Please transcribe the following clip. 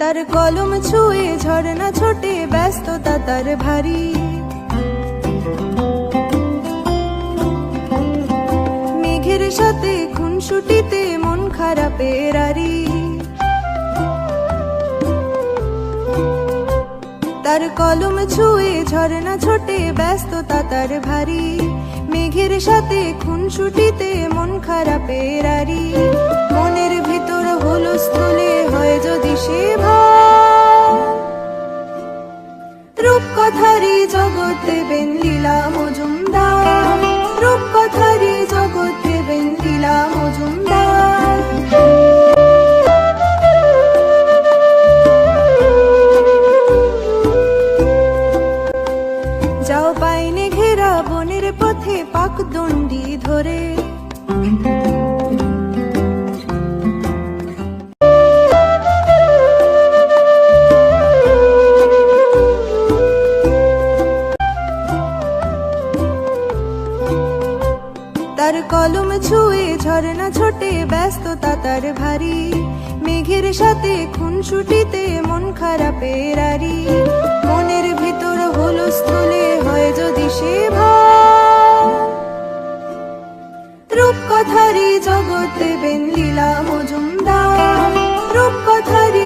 তার কলম ছুঁয়ে ঝরনা ছোটে, ব্যস্ততা তার ভারী। মেঘের সাথে খুনসুটিতে মন খারাপের আরি। তার কলম ছুঁয়ে ঝরনা ছোটে, ব্যস্ততা তার ভারী। মেঘের সাথে খুনসুটিতে মন খারাপের আরি। মনের ভিতর হুলস্থুলে হয় যদি সে ভাব, রূপকথারই জগৎ দেবেন লীলা মজুমদার। রূপকথারই জগৎ দেবেন লীলা মজুমদার। যাও পাইনে ঘেরা বনের পথে পাকদণ্ডি ধরে, তার কলম ছুঁয়ে ঝরনা ছোটে, ব্যস্ততা তার ভারী। মেঘের সাথে খুনসুটিতে মন খারাপের আরি। মনের ভিতর হুলস্থুলে হয় যদি সে ভাব, রূপকথারই জগৎ দেবেন লীলা মজুমদার।